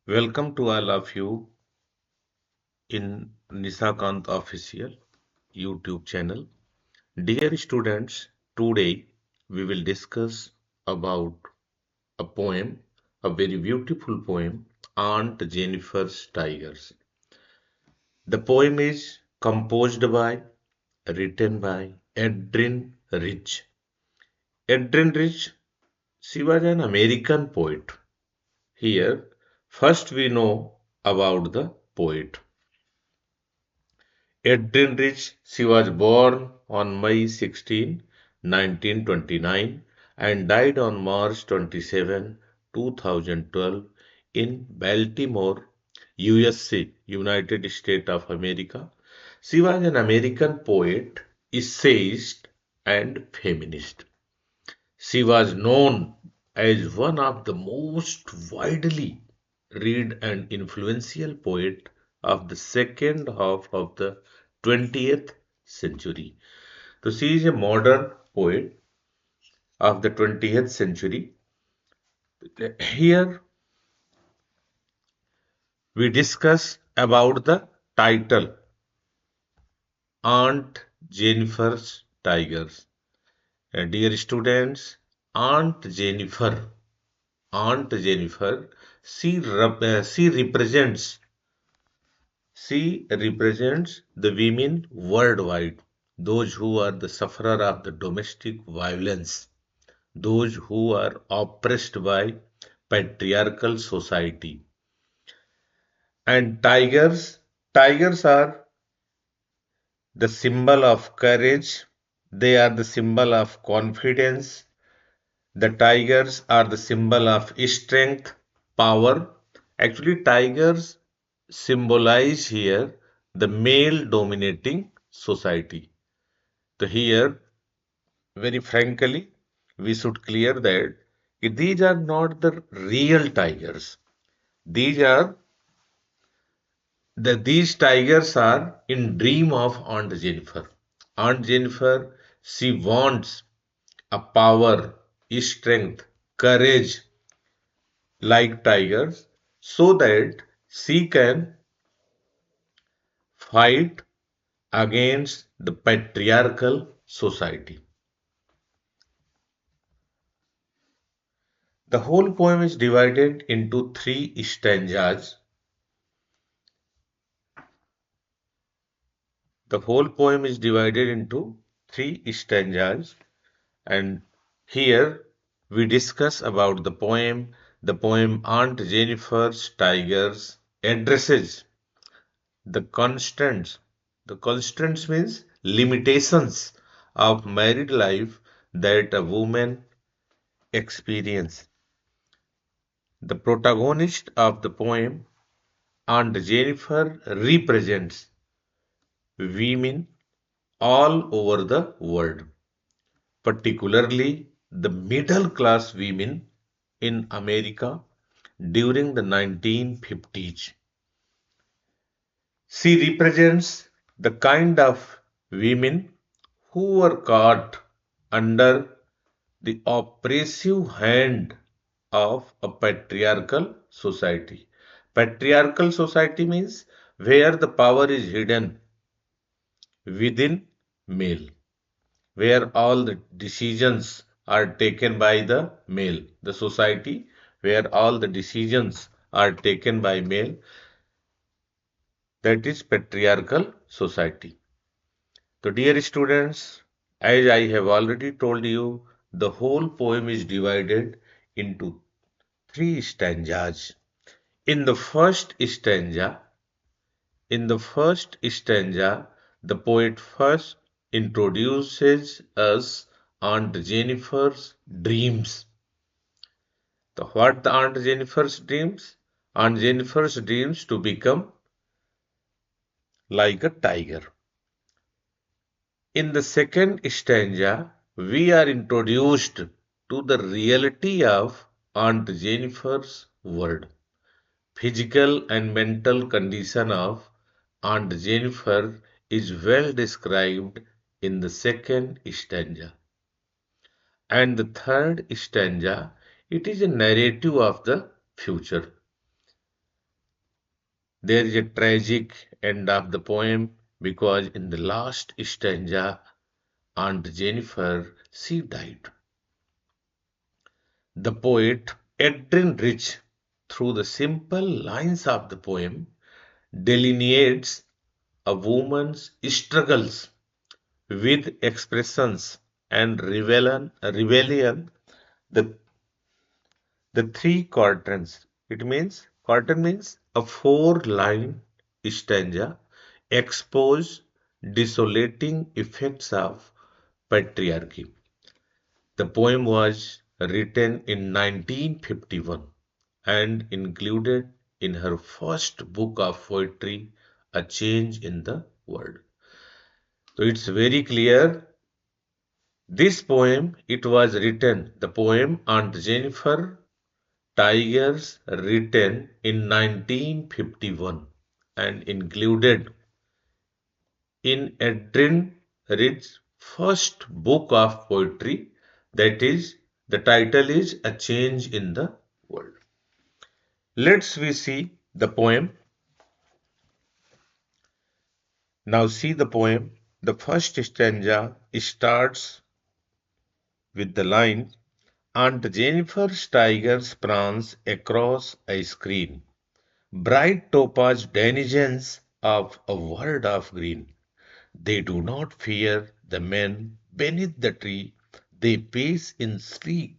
Welcome to all of you in Nisakant Official YouTube channel. Dear students, today we will discuss about a poem, a very beautiful poem, Aunt Jennifer's Tigers. The poem is composed by, written by Edrin Rich. Edrin Rich, she was an American poet. Here, first we know about the poet. Edrin she was born on May 16, 1929 and died on March 27, 2012 in Baltimore, USA, United States of America. She was an American poet, essayist, and feminist. She was known as one of the most widely read and influential poet of the second half of the 20th century. So she is a modern poet of the 20th century. Here we discuss about the title Aunt Jennifer's Tigers. Dear students, Aunt Jennifer, she represents She represents the women worldwide, those who are the sufferer of the domestic violence, those who are oppressed by patriarchal society. And tigers are the symbol of courage, they are the symbol of confidence, the tigers are the symbol of strength, power. Actually, tigers symbolize here the male dominating society. So here, very frankly, we should clear that these are not the real tigers. These are these tigers are in dream of Aunt Jennifer. Aunt Jennifer, she wants a power, strength, courage like tigers so that she can fight against the patriarchal society. The whole poem is divided into three stanzas. The whole poem is divided into three stanzas, and here we discuss about the poem. The poem Aunt Jennifer's Tigers addresses the constants. The constants means limitations of married life that a woman experience. The protagonist of the poem, Aunt Jennifer, represents women all over the world, particularly the middle class women in America during the 1950s. She represents the kind of women who were caught under the oppressive hand of a patriarchal society. Patriarchal society means where the power is hidden within male, where all the decisions are taken by the male. The society where all the decisions are taken by male, that is patriarchal society. So dear students, as I have already told you, the whole poem is divided into three stanzas. In the first stanza, the poet first introduces us Aunt Jennifer's dreams. What the Aunt Jennifer's dreams? Aunt Jennifer's dreams to become like a tiger. In the second stanza, we are introduced to the reality of Aunt Jennifer's world. Physical and mental condition of Aunt Jennifer is well described in the second stanza. And the third stanza, it is a narrative of the future. There is a tragic end of the poem because in the last stanza, Aunt Jennifer, she died. The poet Edrin Rich, through the simple lines of the poem, delineates a woman's struggles with expressions and rebellion, the, the three quatrains. It means, quatrain means a four-line stanza expose desolating effects of patriarchy. The poem was written in 1951 and included in her first book of poetry, A Change in the World. So it's very clear. This poem, it was written, the poem Aunt Jennifer Tigers, written in 1951 and included in Edrin Reed's first book of poetry, that is, the title is A Change in the World. Let's we see the poem. Now see the poem. The first stanza starts with the line, Aunt Jennifer's tigers prance across a screen. Bright topaz denizens of a world of green. They do not fear the men beneath the tree. They pace in sleek,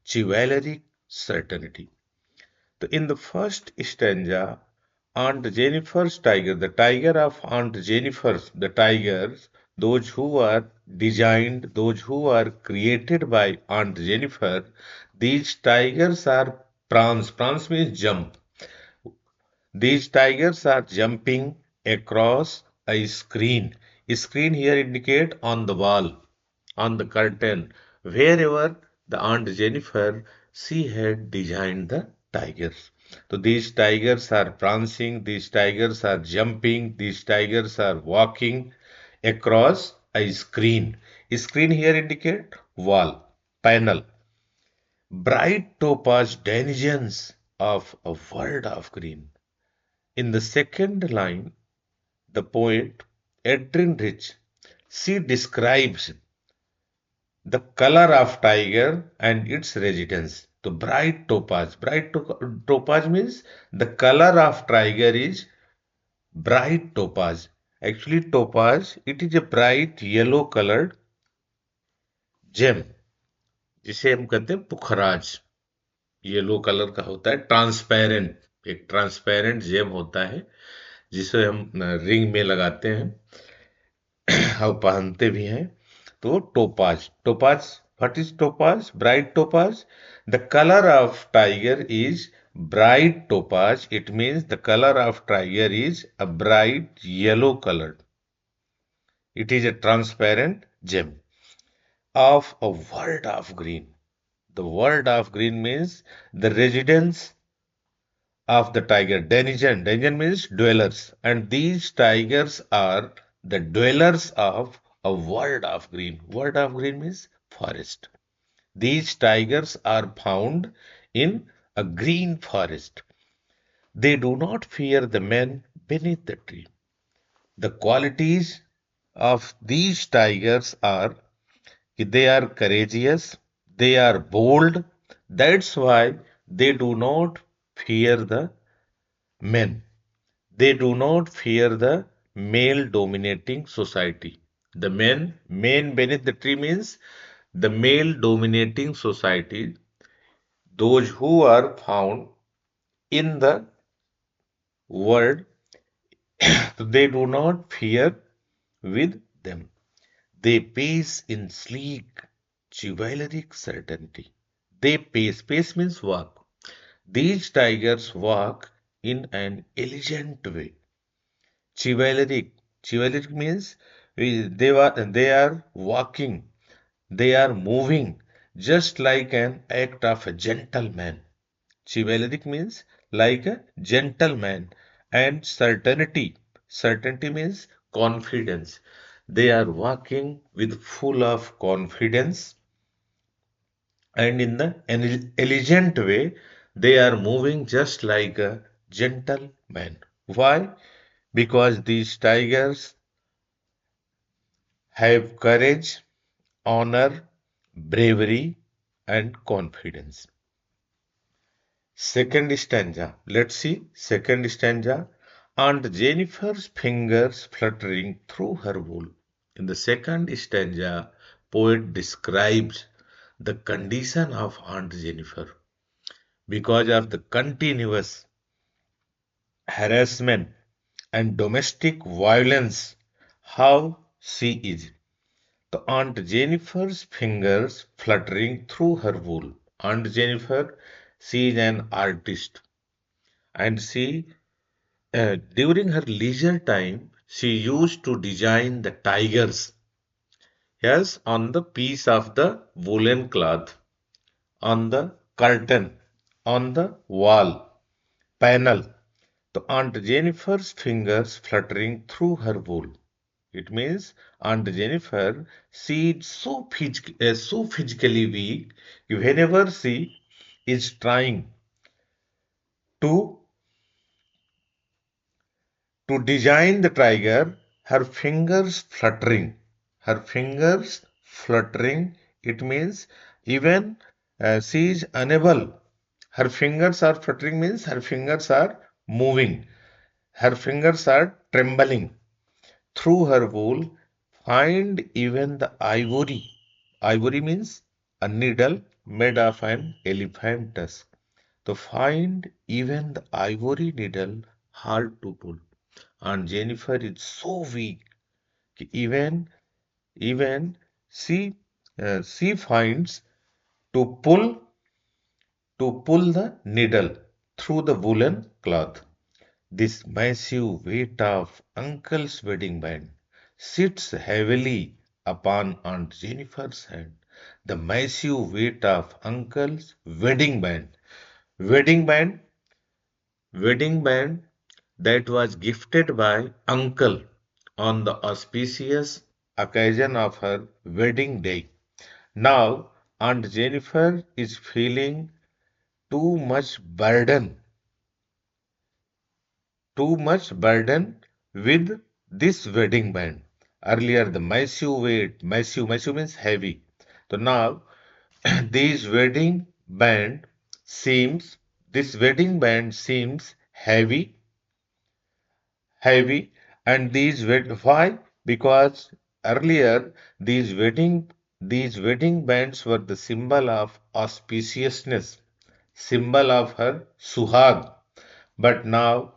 chivalric certainty. So in the first stanza, Aunt Jennifer's tiger, the tiger of Aunt Jennifer's, the tigers, those who are designed, those who are created by Aunt Jennifer, these tigers are prance. Prance means jump. These tigers are jumping across a screen. A screen here indicate on the wall, on the curtain, wherever the Aunt Jennifer, she had designed the tigers. So these tigers are prancing, these tigers are jumping, these tigers are walking across a screen. A screen here indicate wall, panel. Bright topaz denizens of a world of green. In the second line, the poet Edrin Rich, she describes the color of tiger and its residence. The bright topaz. Topaz means the color of tiger is bright topaz. Actually, topaz, it is a bright yellow colored gem, जिसे हम कहते हैं पुखराज. Yellow colour का होता है, transparent, एक transparent GeM होता है जिसे हम रिंग में लगाते हैं और पहनते भी हैं. तो topaz, topaz, what is topaz? Bright topaz. The colour of tiger is bright topaz. It means the colour of tiger is a bright yellow coloured. It is a transparent gem of a world of green. The world of green means the residence of the tiger. Denizen. Denizen means dwellers. And these tigers are the dwellers of a world of green. World of green means forest. These tigers are found in a green forest. They do not fear the men beneath the tree. The qualities of these tigers are they are courageous, they are bold. That's why they do not fear the men. They do not fear the male dominating society. The men beneath the tree means the male dominating society, those who are found in the world, they do not fear with them. They pace in sleek, chivalric certainty. They pace. Pace means walk. These tigers walk in an elegant way. Chivalric. Chivalric means they are walking. They are moving just like an act of a gentleman. Chivalric means like a gentleman. And certainty. Certainty means confidence. They are walking with full of confidence and in the elegant way they are moving just like a gentleman. Why? Because these tigers have courage, honor, bravery, and confidence. Second stanza. Let's see. Second stanza. Aunt Jennifer's fingers fluttering through her wool. In the second stanza, poet describes the condition of Aunt Jennifer because of the continuous harassment and domestic violence. How she is. The Aunt Jennifer's fingers fluttering through her wool. Aunt Jennifer, she is an artist and she during her leisure time, she used to design the tigers, yes, on the piece of the woolen cloth, on the curtain, on the wall, panel. The Aunt Jennifer's fingers fluttering through her wool. It means Aunt Jennifer, she is so physically weak, whenever she is trying to design the tiger, her fingers fluttering. Her fingers fluttering, it means even she is unable. Her fingers are fluttering means her fingers are moving. Her fingers are trembling. Through her wool, find even the ivory. Ivory means a needle made of an elephant tusk. To find even the ivory needle hard to pull. And Jennifer is so weak. Even she she finds to pull the needle through the woolen cloth. This massive weight of Uncle's wedding band sits heavily upon Aunt Jennifer's hand. The massive weight of Uncle's wedding band. Wedding band, wedding band that was gifted by uncle on the auspicious occasion of her wedding day. Now, Aunt Jennifer is feeling too much burden, too much burden with this wedding band. Earlier, the massive weight, massive means heavy. So now, this seems, this wedding band seems heavy and why? Because earlier these wedding bands were the symbol of auspiciousness, symbol of her suhag. But now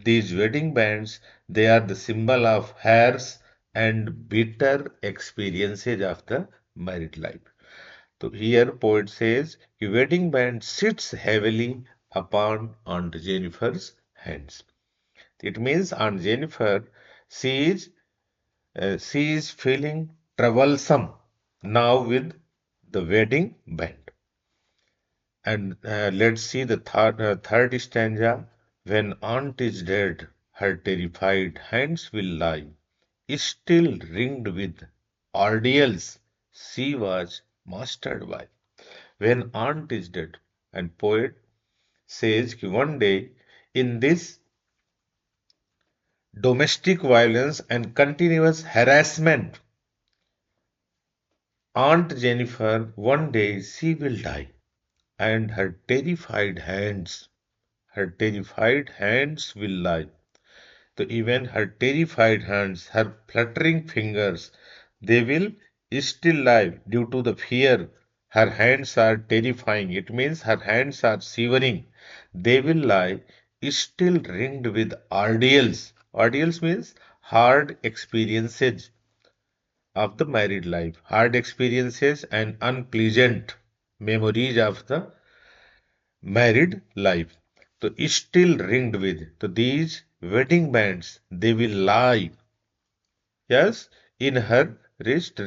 these wedding bands, they are the symbol of harsh and bitter experiences of the married life. So here poet says the wedding band sits heavily upon Aunt Jennifer's hands. It means Aunt Jennifer, she is, she is feeling troublesome now with the wedding band. And let's see the third stanza. When aunt is dead, her terrified hands will lie, still ringed with ordeals she was mastered by. When aunt is dead, and poet says one day in this domestic violence and continuous harassment, Aunt Jennifer, one day she will die, and her terrified hands will lie. So even her terrified hands, her fluttering fingers, they will still lie due to the fear. Her hands are terrifying. It means her hands are shivering. They will lie still ringed with ordeals. Ordeals means hard experiences of the married life, hard experiences and unpleasant memories of the married life. So still ringed with. So these wedding bands, they will lie, yes, in her wrist,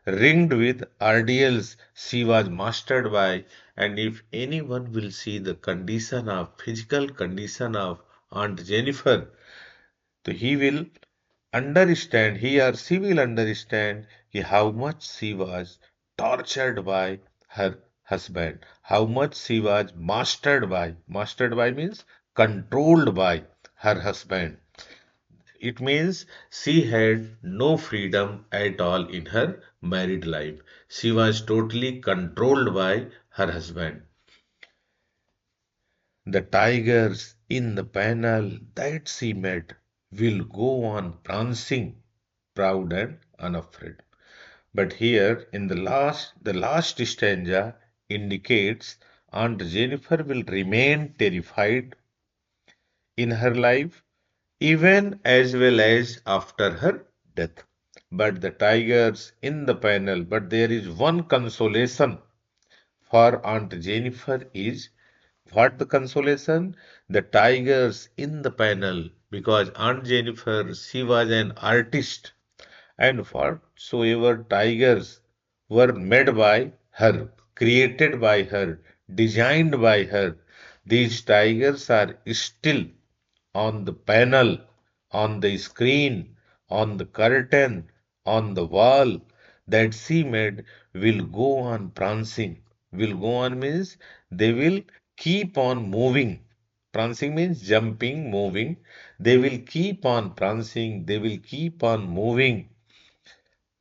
ringed with ordeals she was mastered by. And if anyone will see the condition of physical condition of Aunt Jennifer, so he or she will understand how much she was tortured by her husband, how much she was mastered by. Mastered by means controlled by her husband. It means she had no freedom at all in her married life. She was totally controlled by her husband. The tigers in the panel that she met will go on prancing, proud and unafraid. But here in the last stanza indicates Aunt Jennifer will remain terrified in her life, even as well as after her death. But the tigers in the panel, but there is one consolation for Aunt Jennifer is what the consolation? The tigers in the panel, because Aunt Jennifer, she was an artist, and whatsoever tigers were made by her, created by her, designed by her, these tigers are still on the panel, on the screen, on the curtain, on the wall that she made will go on prancing. Will go on means they will keep on moving. Prancing means jumping, moving. They will keep on prancing, they will keep on moving,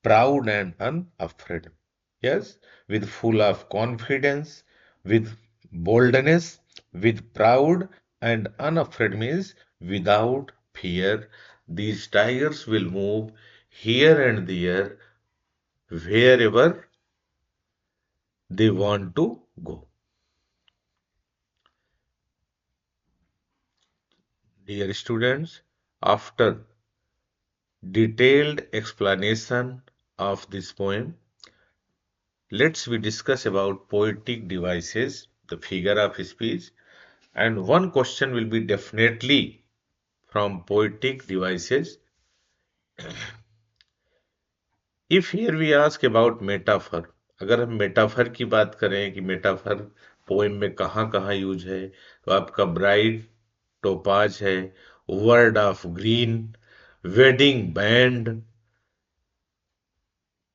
proud and unafraid. Yes, with full of confidence, with boldness, with proud and unafraid means without fear. These tigers will move here and there wherever they want to go. Dear students, after detailed explanation of this poem, let's we discuss about poetic devices, the figure of speech, and one question will be definitely from poetic devices. If here we ask about metaphor, अगर हम metaphor की बात करें कि metaphor poem में कहाँ कहाँ use है, तो आपका ब्राइड टोपाज है, world of green, wedding band,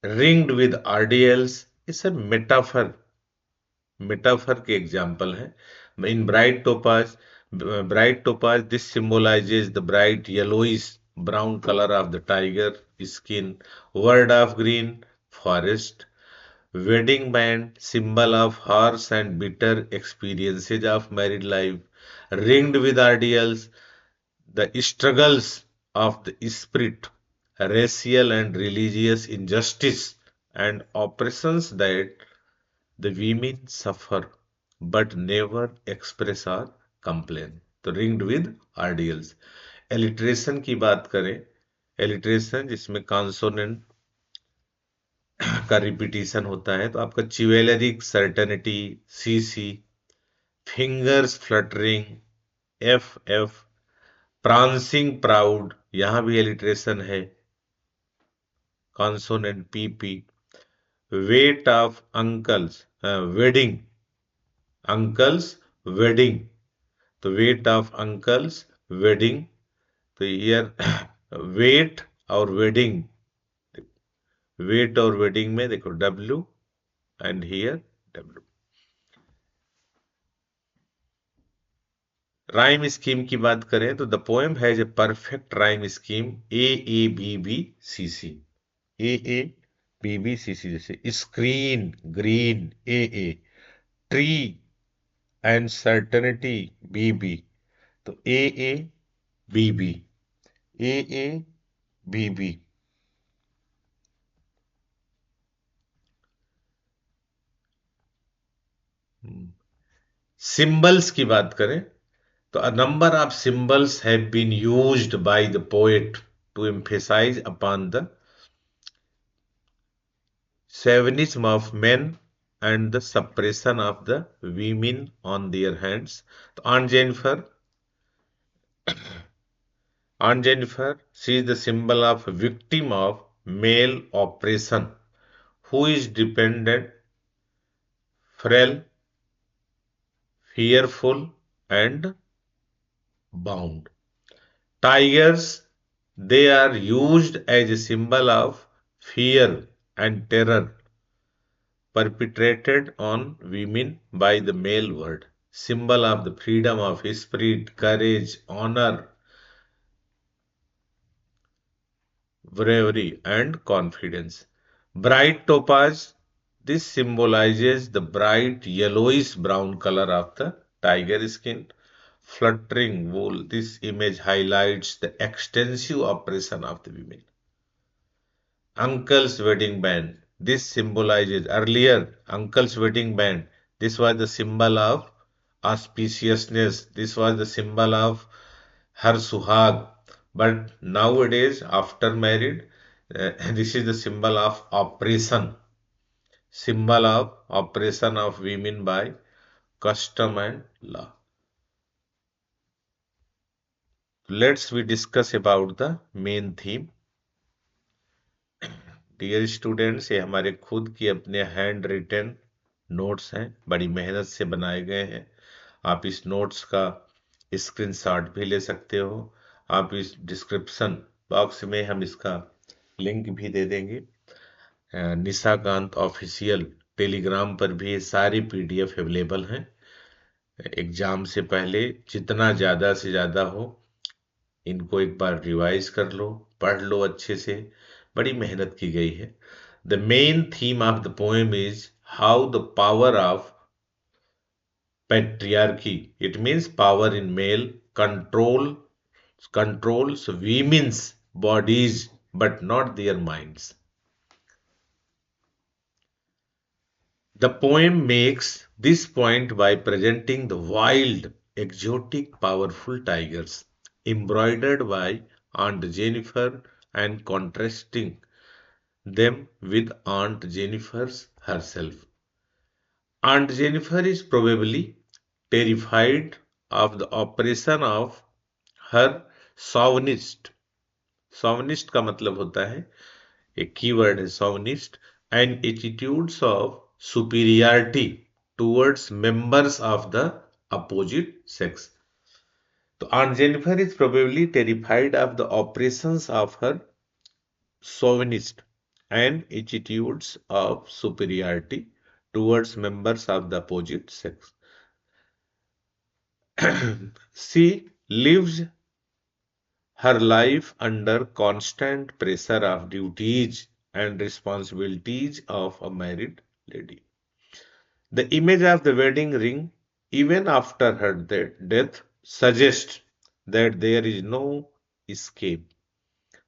ringed with ordeals, ये सब मेटाफर के एग्जाम्पल हैं. इन bright topaz this symbolizes the bright yellowish brown colour of the tiger skin. World of green, forest. Wedding band, symbol of harsh and bitter experiences of married life. Ringed with ideals, the struggles of the spirit, racial and religious injustice, and oppressions that the women suffer but never express or complain. तो ringed with ideals. Alliteration की बात करें, alliteration जिसमें consonant का repetition होता है, तो आपका chivalric certainty, C C, fingers fluttering, F F, prancing proud, यहां भी एलिट्रेशन है, consonant P P, weight of uncles, wedding, uncles wedding, तो वेट ऑफ अंकल्स वेडिंग, तो ईयर वेट और वेडिंग, वेट और वेडिंग में देखो W and here W. Rhyme scheme की बात करें तो the poem has a perfect rhyme scheme, A B B C C, A B B C C, जैसे screen green A, tree and certainty B B, तो A B B, A B B. Symbols की बात करें तो a number of symbols have been used by the poet to emphasize upon the chauvinism of men and the suppression of the women on their hands. तो Aunt Jennifer, she is the symbol of victim of male oppression, who is dependent, frail, fearful, and bound. Tigers, they are used as a symbol of fear and terror perpetrated on women by the male world. symbol of the freedom of spirit, courage, honor, bravery, and confidence. Bright topaz, this symbolizes the bright yellowish brown color of the tiger skin. Fluttering wool, this image highlights the extensive oppression of the women. Uncle's wedding band, this symbolizes earlier uncle's wedding band. This was the symbol of auspiciousness. This was the symbol of her suhag. But nowadays, after married, this is the symbol of oppression. Symbol of oppression of women by custom and law. Let's we discuss about the main theme. Dear students, ये हमारे खुद की अपने hand written notes हैं, बड़ी मेहनत से बनाए गए हैं। आप इस नोट्स का स्क्रीनशॉट भी ले सकते हो। आप इस डिस्क्रिप्शन बॉक्स में हम इसका लिंक भी दे देंगे। निशाकांत ऑफिशियल टेलीग्राम पर भी ये सारी पीडीएफ अवेलेबल हैं। एग्जाम से पहले जितना ज़्यादा से ज़्यादा हो इनको एक बार रिवाइज कर लो, पढ़ लो अच्छे से। बड़ी मेहनत की गई है। The main theme of the poem is how the power of patriarchy, it means power in male controls women's bodies but not their minds. The poem makes this point by presenting the wild, exotic, powerful tigers embroidered by Aunt Jennifer and contrasting them with Aunt Jennifer's herself. Aunt Jennifer is probably terrified of the oppression of her chauvinist. Chauvinist का मतलब होता है, एक keyword है chauvinist, and attitudes of superiority towards members of the opposite sex. So Aunt Jennifer is probably terrified of the oppressions of her chauvinist and attitudes of superiority towards members of the opposite sex. She lives her life under constant pressure of duties and responsibilities of a married lady. The image of the wedding ring, even after her death, suggests that there is no escape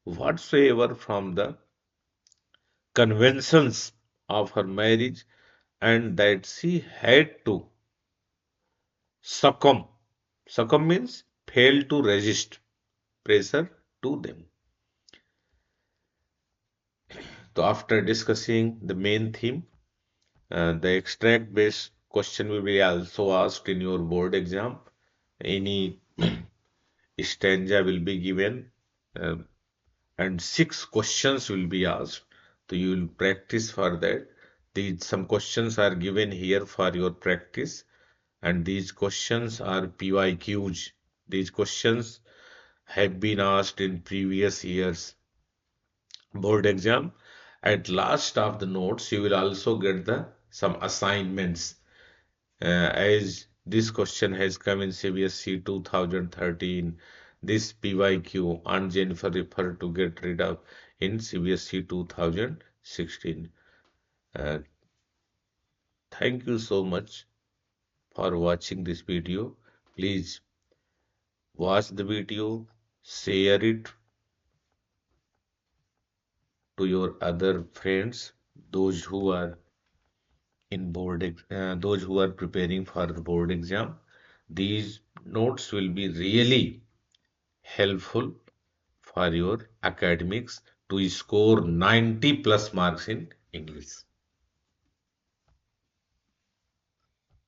whatsoever from the conventions of her marriage and that she had to succumb. Succumb means fail to resist pressure to them. So after discussing the main theme, the extract based question will be also asked in your board exam. Any stanza will be given uh, and 6 questions will be asked. So you will practice for that. Some questions are given here for your practice and these questions are PYQs. These questions have been asked in previous years board exam. At last of the notes, you will also get the some assignments. As this question has come in CBSE 2013, this PYQ Aunt Jennifer referred to get rid of in CBSE 2016. Uh, Thank you so much for watching this video. Please watch the video, share it to your other friends, those who are those who are preparing for the board exam. These notes will be really helpful for your academics to score 90 plus marks in English.